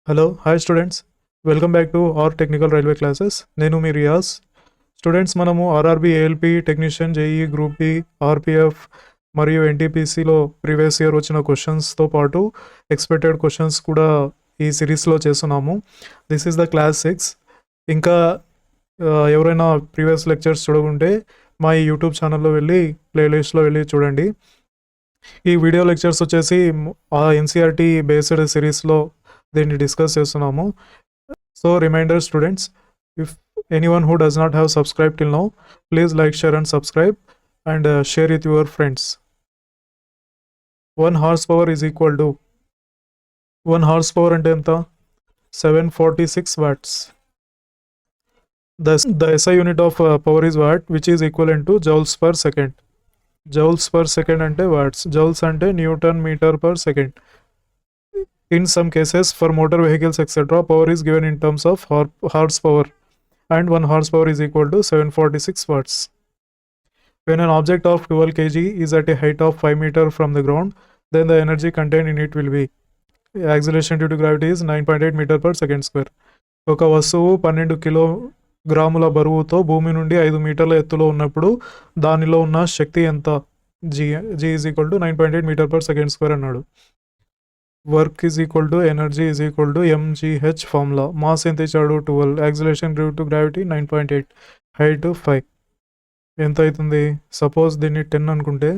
Hello hi students, welcome back to our technical railway classes. నేను మీ Riyaz. Students, మనము RRB, ALP technician, JE, group D, RPF మరియు ఎన్టీపీసీలో previous year వచ్చిన క్వశ్చన్స్తో పాటు ఎక్స్పెక్టెడ్ క్వశ్చన్స్ కూడా ఈ సిరీస్లో చేస్తున్నాము. This is the class 6. ఇంకా ఎవరైనా ప్రీవియస్ లెక్చర్స్ చూడకుంటే మా ఈ యూట్యూబ్ ఛానల్లో వెళ్ళి ప్లేలిస్ట్లో వెళ్ళి చూడండి. ఈ వీడియో లెక్చర్స్ వచ్చేసి ఎన్సీఆర్టీ బేస్డ్ సిరీస్లో దీన్ని డిస్కస్ చేస్తున్నాము. So reminder students, if anyone who does not have subscribe till now, please like, share and subscribe and share with your friends. 1 horsepower is equal to 1 horsepower అంటే ఎంత? 746 watts. The SI unit of power is watt, which is equivalent to joules per second. Joules per second అంటే watts, joules అంటే Newton meter per second. In some cases, for motor vehicles etc., power is given in terms of horsepower, and 1 horsepower is equal to 746 watts. When an object of 12 kg is at a height of 5 meters from the ground, then the energy contained in it will be acceleration due to gravity is 9.8 meter per second square. ఒక వస్తువు 12 కిలోగ్రాముల బరువుతో భూమి నుండి 5 మీటర్ల ఎత్తులో ఉన్నప్పుడు దానిలో ఉన్న శక్తి ఎంత? G is equal to 9.8 meter per second square అన్నాడు. Work is equal to energy is equal to MGH formula. Mass ఎంత ఇచ్చాడు? 12. Acceleration due to gravity 9.8. Height 5. ఎంత అవుతుంది? సపోజ్ దీన్ని 10 అనుకుంటే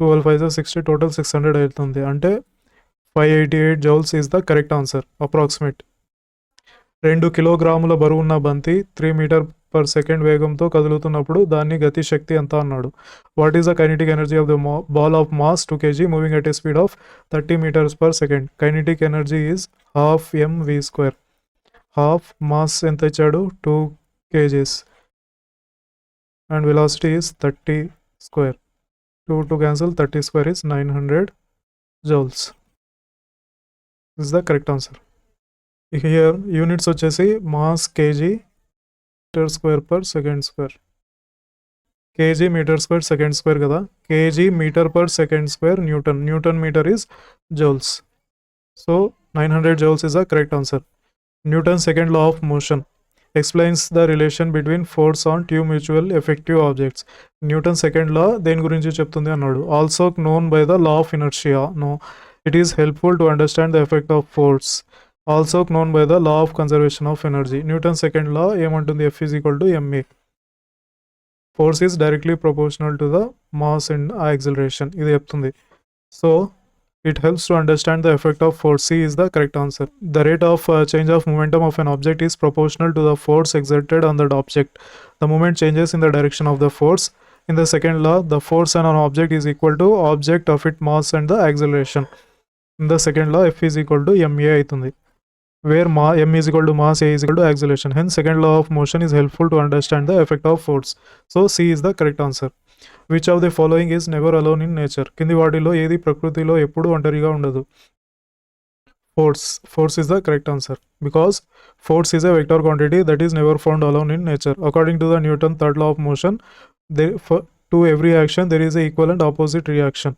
12 5 60, టోటల్ 600 అవుతుంది. అంటే 588 joules is the correct answer. Approximate. 2 కిలోగ్రాముల బరువున్న బంతి 3 మీటర్ పర్ సెకండ్ వేగంతో కదులుతున్నప్పుడు దాని గతి శక్తి ఎంత అన్నాడు. What is the kinetic energy of the ball of mass 2 kg moving at a speed of 30 meters per second? Kinetic energy is ½ mv². Half mass ఎంత ఇచ్చాడు? 2 kgs and velocity is 30 square. 2 to cancel, 30 square is 900 joules. This is the correct answer. Here units వచ్చేసి mass kg metre square per second square. Kg metre square second square కదా. Kg metre per second square newton. Newton metre is joules. So 900 joules is the correct answer. Newton's second law of motion explains the relation between force on two mutual effective objects. Newton's second law దేని గురించి చెప్తుంది అన్నాడు. Also known by the law of inertia. No, it is helpful to understand the effect of force. Also known by the law of conservation of energy. Newton's second law ఏమంటుంది? F is equal to ma. Force is directly proportional to the mass and acceleration. ఇది చెప్తుంది. So it helps to understand the effect of force. C is the correct answer. The rate of change of momentum of an object is proportional to the force exerted on that object. The moment changes in the direction of the force. In the second law, the force on an object is equal to object of its mass and the acceleration. In the second law, F is equal to ma అవుతుంది. Where m is equal to mass, a is equal to acceleration. Hence, second law of motion is helpful to understand the effect of force. So, C is the correct answer. Which of the following is never alone in nature? కింది వాటిలో ఏది ప్రకృతిలో ఎప్పుడు ఒంటరిగా ఉండదు? Force. Force is the correct answer. Because force is a vector quantity that is never found alone in nature. According to the Newton's third law of motion, to every action there is an equal and opposite reaction.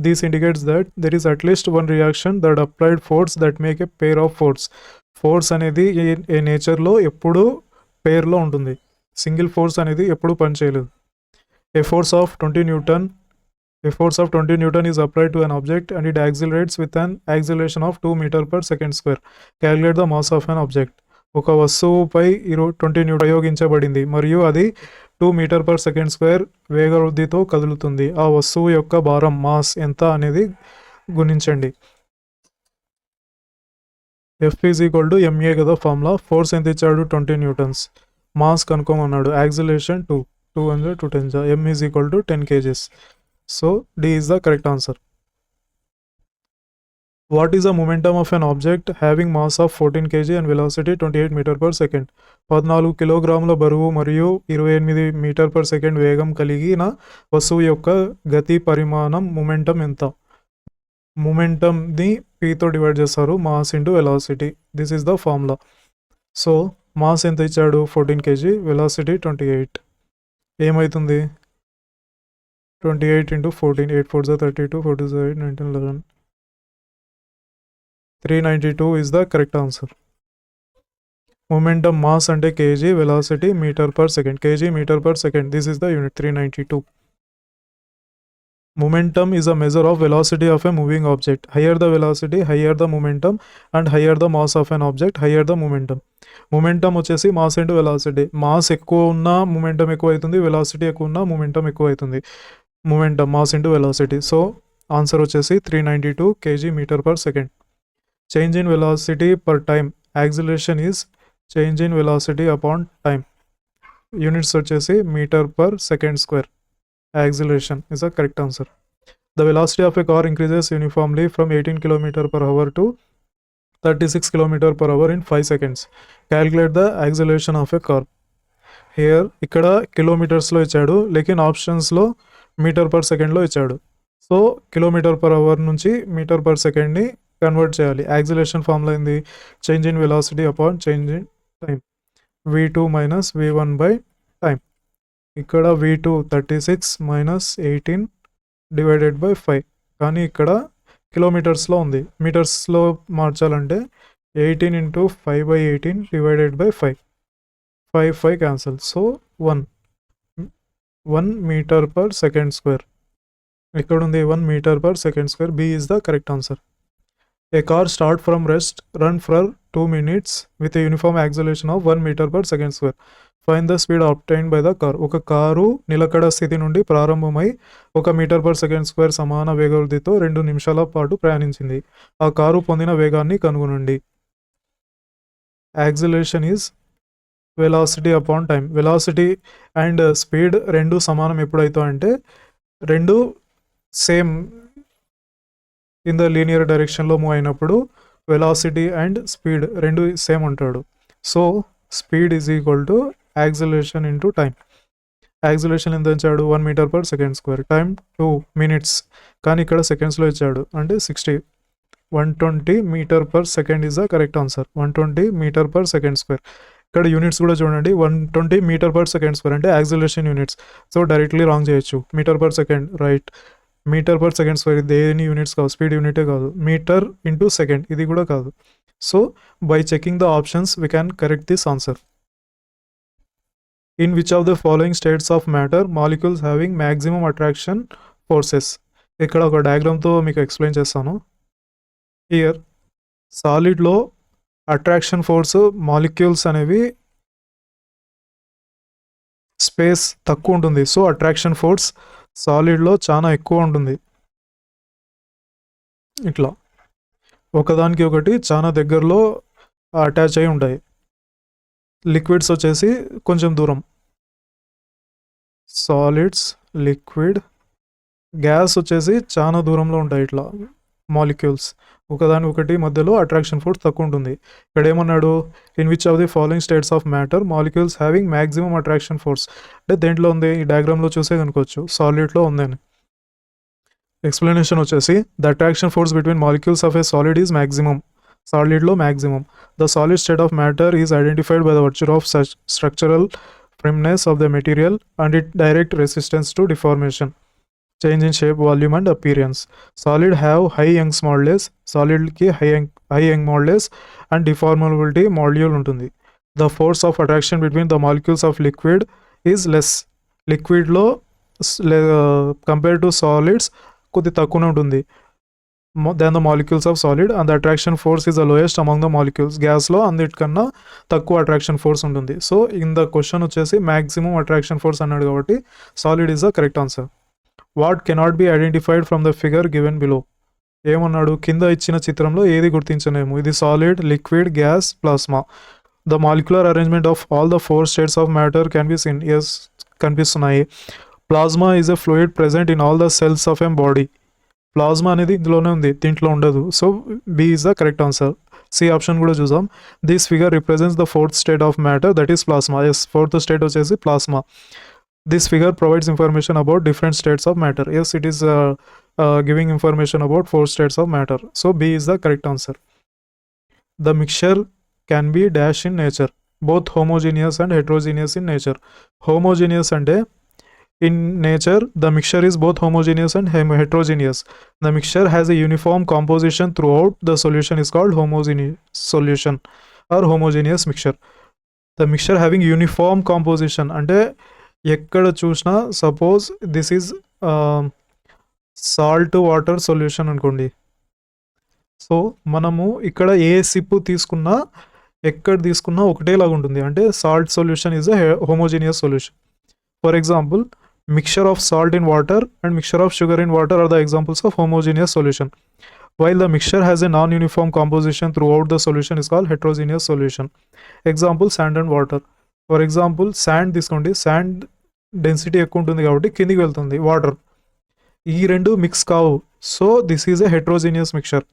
This indicates that there is at least one reaction that applied force that make a pair of force. Force అనేది ఏ నేచర్లో ఎప్పుడు పేర్లో ఉంటుంది. Single force అనేది ఎప్పుడు పనిచేయలేదు. A force of 20 Newton is applied to an object and it accelerates with an acceleration of 2 meters per second square. Calculate the mass of an object. ఒక వస్తువుపై 20 Newton ప్రయోగించబడింది మరియు అది 2 మీటర్ పర్ సెకండ్ స్క్వేర్ వేగవృద్ధితో కదులుతుంది. ఆ వస్తువు యొక్క భారం mass ఎంత అనేది గుణించండి. F is equal to MA కదా ఫార్ములా. ఫోర్స్ ఎంత ఇచ్చాడు? 20 న్యూటన్స్. మాస్ కనుక్కోమన్నాడు. Acceleration 200 to 10. M is equal to 10 kgs. So D is the correct answer. What is the momentum of an object having mass of 14 kg and velocity 28 meter per second? 14 కిలోగ్రాముల బరువు మరియు 28 metre per second వేగం కలిగిన వస్తువు యొక్క గతి పరిమాణం momentum ఎంత? మొమెంటంని Pతో డివైడ్ చేస్తారు. Mass into velocity. This is the formula. So mass ఎంత ఇచ్చాడు? 14 kg, వెలాసిటీ 28. ఏమవుతుంది? 28 into 14, 8 4 32, 4 8 19 11. 392 is the correct answer. Momentum mass ante kg, velocity meter per second, kg meter per second, this is the unit 392. Momentum is a measure of velocity of a moving object. Higher the velocity, higher the momentum, and higher the mass of an object, higher the momentum. Momentum వచ్చేసి mass into velocity. Mass ఎక్కువ ఉన్నా momentum ఎక్కువ అవుతుంది, velocity ఎక్కువ ఉన్నా momentum ఎక్కువ అవుతుంది. Momentum mass into velocity. So answer వచ్చేసి 392 kg metre per second. Change in velocity per time. Acceleration is change in velocity upon time. Units వచ్చేసి metre per second square. Acceleration is a correct answer. The velocity of a car increases uniformly from 18 km per hour to 36 km per hour in 5 seconds. Calculate the acceleration of a car. Here ఇక్కడ కిలోమీటర్స్లో ఇచ్చాడు, లేకిన్ ఆప్షన్స్లో metre per సెకండ్లో ఇచ్చాడు. So kilometre per hour నుంచి metre per సెకండ్ని convert చేయాలి. Acceleration formula ఏంది? Change in velocity upon change in time. v2 minus v1 by time. ఇక్కడ v2 36 minus 18 divided by 5, కానీ ఇక్కడ కిలోమీటర్స్లో ఉంది. మీటర్స్లో మార్చాలంటే 18 into 5/18 divided by 5. 5 cancel. So 1 metre per second square. ఇక్కడ ఉంది 1 metre per second square. B is the correct answer. A car start from rest, run for 2 minutes with a uniform acceleration of 1 meter per second square. Find the speed obtained by the car. ఒక car నిలకడ స్థితి నుండి ప్రారంభమై 1 metre per second square సమాన వేగవృద్ధితో 2 నిమిషాల పాటు ప్రయాణించింది. ఆ car పొందిన వేగాన్ని కనుగొనండి. Acceleration is velocity upon time. Velocity and speed రెండు సమానం ఎప్పుడైతే అంటే రెండు సేమ్ ఇన్ ద లీనియర్ డైరెక్షన్లో మూవ్ అయినప్పుడు వెలాసిటీ అండ్ స్పీడ్ రెండు సేమ్ ఉంటాడు. So speed is equal to acceleration into time. Acceleration ఎంత ఇచ్చాడు? 1 metre per second square. Time 2 minutes, కానీ ఇక్కడ సెకండ్స్లో ఇచ్చాడు అంటే 60. 120 metre per second is the correct answer. 120 metre per second square. ఇక్కడ యూనిట్స్ కూడా చూడండి. 120 మీటర్ పర్ సెకండ్ స్క్వేర్ అంటే acceleration units. So directly wrong చేయొచ్చు. Metre per second right. Metre per second square ఇది దేని యూనిట్స్ కాదు, స్పీడ్ యూనిటే కాదు. Metre into second ఇది కూడా కాదు. So by checking the options we can correct this answer. In which of the following states of matter molecules having maximum attraction forces. ఇక్కడ ఒక డయాగ్రామ్తో మీకు ఎక్స్ప్లెయిన్ చేస్తాను. హియర్ సాలిడ్లో అట్రాక్షన్ ఫోర్స్ మాలిక్యూల్స్ అనేవి space తక్కువ ఉంటుంది. సో అట్రాక్షన్ ఫోర్స్ సాలిడ్లో చాలా ఎక్కువ ఉంటుంది. ఇట్లా ఒకదానికి ఒకటి చాలా దగ్గరలో అటాచ్ అయి ఉంటాయి. లిక్విడ్స్ వచ్చేసి కొంచెం దూరం. సాలిడ్స్, లిక్విడ్, గ్యాస్ వచ్చేసి చాలా దూరంలో ఉంటాయి. ఇట్లా మాలిక్యూల్స్ ఒకదాని ఒకటి మధ్యలో అట్రాక్షన్ ఫోర్స్ తక్కువ ఉంటుంది. ఇక్కడ ఏమన్నాడు? In which of the following states of matter molecules having maximum attraction force అంటే దేంట్లో ఉంది? ఈ డయాగ్రామ్లో చూసే కనుకోవచ్చు సాలిడ్లో ఉందని. ఎక్స్ప్లెనేషన్ వచ్చేసి the attraction force between molecules of a solid is maximum. సాలిడ్లో maximum. The solid state of matter is identified by the virtue of structural firmness of the material and its direct resistance to deformation, change in shape, volume and appearance. Solid have high Young's modulus. Solid ki high Young modulus and deformability module ఉంటుంది. The force of attraction between the molecules of liquid is less. Liquid లో compared to solids కొద్ది తక్కువనే ఉంటుంది than the molecules of solid, and the attraction force is the lowest among the molecules. Gas లో అన్నిటికన్నా తక్కువ attraction force ఉంటుంది. So in the question వచ్చేసి maximum attraction force అన్నాడు కాబట్టి solid is the correct answer. What cannot be identified from the figure given below. ఏమన్నాడు? కింద ఇచ్చిన చిత్రంలో ఏది గుర్తించలేము. ఇది solid, liquid, gas, plasma. The molecular arrangement of all the 4 states of matter can be seen. Yes కనిపిస్తున్నాయి. Plasma is a fluid present in all the cells of a body. Plasma అనేది ఇందులోనే ఉంది, దీంట్లో ఉండదు. So B is the correct answer. C option కూడా చూసాం. This figure represents the 4th state of matter that is plasma. Yes 4th state వచ్చేసి plasma. This figure provides information about different states of matter. Yes it is giving information about 4 states of matter. So B is the correct answer. The mixture can be dash in nature, both homogeneous and heterogeneous in nature. Homogeneous అంటే In nature, the mixture is both homogeneous and heterogeneous. The mixture has a uniform composition throughout. The solution is called homogeneous solution or homogeneous mixture. The mixture having uniform composition అంటే ఎక్కడ చూసినా suppose this is salt water solution అనుకోండి. So మనము ఇక్కడ ఏ SIP తీసుకున్నా ఎక్కడ తీసుకున్నా ఒకటేలాగా ఉంటుంది. అంటే salt solution is a homogeneous solution. For example, mixture of salt in water and mixture of sugar in water are the examples of homogeneous solution. While the mixture has a non-uniform composition throughout, the solution is called heterogeneous solution. Example, sand and water. For example, sand తీసుకోండి, sand density ఎక్కువ ఉంటుంది కాబట్టి కిందికి వెళ్తుంది, water ఈ రెండు mix కావు. So this is a heterogeneous mixture.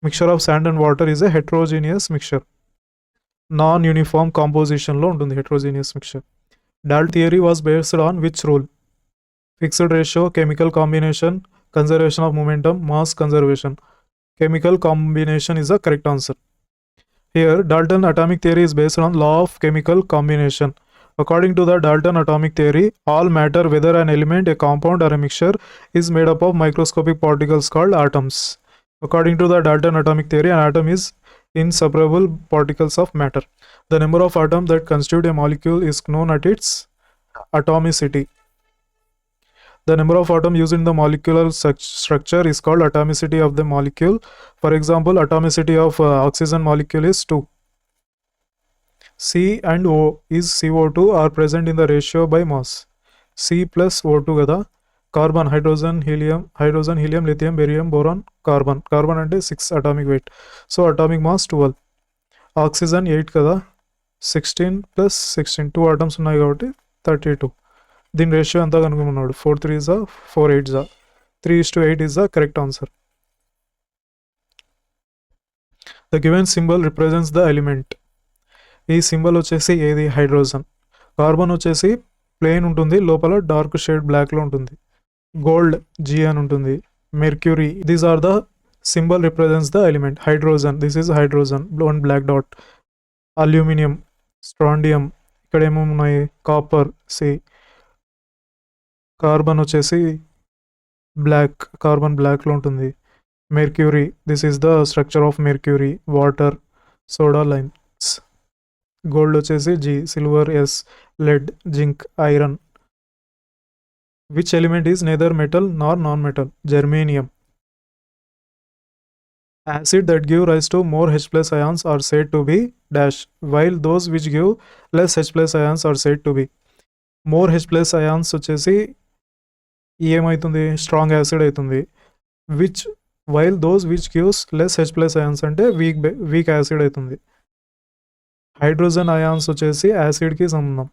Mixture of sand and water is a heterogeneous mixture. Non uniform కాంపోజిషన్లో ఉంటుంది heterogeneous mixture. Dalton theory was based on which rule? Fixed ratio, chemical combination, conservation of momentum, mass conservation. Chemical combination is the correct answer. Here, Dalton atomic theory is based on law of chemical combination. According to the Dalton atomic theory, all matter, whether an element, a compound, or a mixture, is made up of microscopic particles called atoms. According to the Dalton atomic theory, an atom is inseparable particles of matter. The number of atoms that constitute a molecule is known at its atomicity. The number of atoms used in the molecular structure is called atomicity of the molecule. For example, atomicity of oxygen molecule is 2. C and O is CO2 are present in the ratio by mass. C plus O2 కదా. Carbon, hydrogen, helium, lithium, barium, boron, carbon. Carbon అంటే 6 atomic weight. So atomic mass 12. Oxygen 8 కదా. 16 plus 16, 2 atoms ఉన్నాయి కాబట్టి 32. దీని ratio ఎంత కనుక్కున్నాడు? 4 3s 4 8s 3:8 is the correct answer. The given symbol represents the element. ఈ symbol వచ్చేసి ఏది? హైడ్రోజన్. కార్బన్ వచ్చేసి ప్లెయిన్ ఉంటుంది, లోపల డార్క్ షేడ్ బ్లాక్లో ఉంటుంది. గోల్డ్ జీ అని ఉంటుంది. Mercury, these are the symbol represents the element. Hydrogen, this is hydrogen, one black dot. Aluminium, strontium, ఇక్కడ ఏమేమి ఉన్నాయి? Copper, C. కార్బన్ వచ్చేసి బ్లాక్, కార్బన్ బ్లాక్లో ఉంటుంది. Mercury, this is the structure of mercury. Water, soda, limes. Gold వచ్చేసి G, silver S, lead, zinc, iron. Which element is neither metal nor non-metal? Germanium. Acid that give rise to more H plus ions are said to be dash, while those which give less H plus ions are said to be. More H plus ions వచ్చేసి ఏమవుతుంది? Strong acid అవుతుంది. Which, while those which gives less H plus ions అంటే weak acid అవుతుంది. Hydrogen ions వచ్చేసి యాసిడ్కి సంబంధం.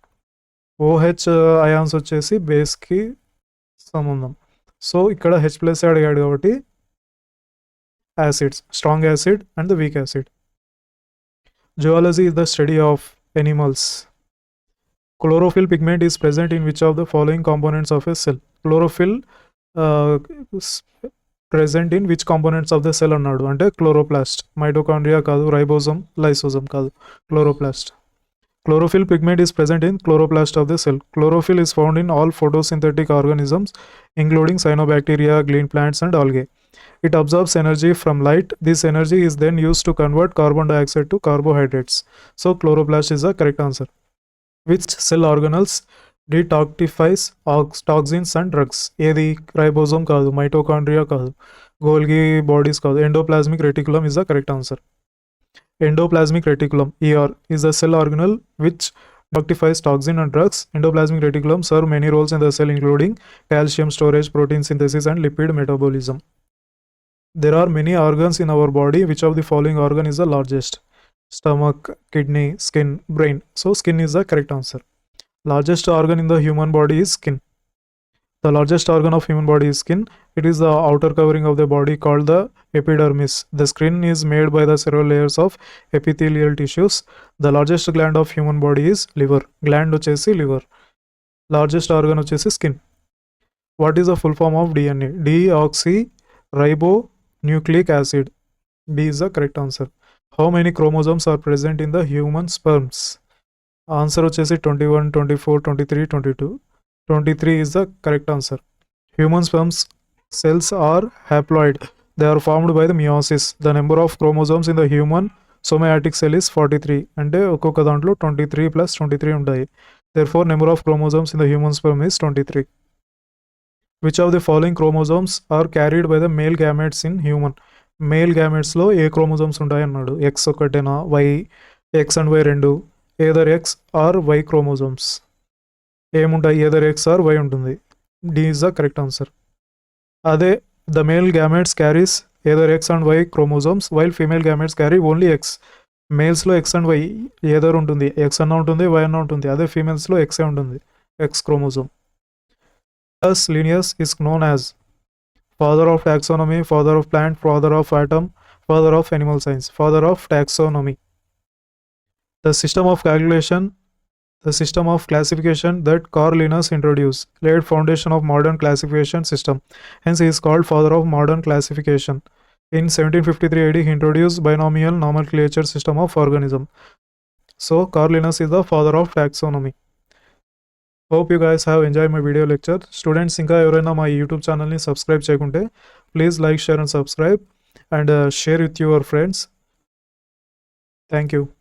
OH ions వచ్చేసి బేస్కి సంబంధం. So ఇక్కడ హెచ్ ప్లస్ అడిగాడు కాబట్టి acids, strong acid and the weak acid. Zoology is the study of animals. Chlorophyll pigment is present in which of the following components of a cell? Chlorophyll present in which components of the cell అన్నాడు. అంటే chloroplast. Mitochondria కాదు, ribosome, lysosome కాదు, chloroplast. Chlorophyll pigment is present in chloroplast of the cell. Chlorophyll is found in all photosynthetic organisms, including cyanobacteria, green plants, and algae. It absorbs energy from light. This energy is then used to convert carbon dioxide to carbohydrates. So chloroplast is the correct answer. Which cell organelles detoxifies toxins and drugs? ఏది? Ribosome కాదు, mitochondria కాదు, Golgi bodies కాదు, endoplasmic reticulum is the correct answer. Endoplasmic reticulum, ER, is the cell organelle which detoxifies toxin and drugs. Endoplasmic reticulum serve many roles in the cell, including calcium storage, protein synthesis, and lipid metabolism. There are many organs in our body. Which of the following organ is the largest? Stomach, kidney, skin, brain. So skin is the correct answer. Largest organ in the human body is skin. The largest organ of human body is skin. It is the outer covering of the body called the epidermis. The skin is made by the several layers of epithelial tissues. The largest gland of human body is liver. Gland వచ్చేసి liver. Largest organ వచ్చేసి skin. What is the full form of DNA? Deoxyribonucleic acid. B is the correct answer. How many chromosomes are present in the human sperms? Answer వచ్చేసి 21, 24, 23, 22. 23 is the correct answer. Human sperm cells are haploid. They are formed by the meiosis. The number of chromosomes in the human somatic cell is 43. అంటే ఒక్కొక్క దాంట్లో 23 plus 23 ఉంటాయి. Therefore, number of chromosomes in the human sperm is 23. Which of the following chromosomes are carried by the male gametes in human? Male gametes లో ఏ chromosomes ఉంటాయి అన్నాడు. X ఒకటేనా, Y, X and Y రెండు, either X or Y chromosomes. ఏముంటాయి? either X or Y ఉంటుంది. D is the correct answer. అదే the male gametes carries either X and Y chromosomes while female gametes carry only X. మేల్స్లో X and Y ఏదో ఉంటుంది, X అన్న ఉంటుంది, Y అన్న ఉంటుంది. అదే ఫీమేల్స్లో X ఉంటుంది, X chromosome. Thus, Linnaeus is known as father of taxonomy, father of plant, father of atom, father of animal science, father of taxonomy. The system of calculation, the system of classification that Carl Linnaeus introduced laid foundation of modern classification system. Hence, he is called father of modern classification. In 1753 AD, he introduced binomial nomenclature system of organism. So, Carl Linnaeus is the father of taxonomy. Hope you guys have enjoyed my video lecture. Students, ఇంకా ఎవరైనా మా YouTube ఛానల్ని subscribe చేయకుంటే please like, share and subscribe and share with your friends. Thank you.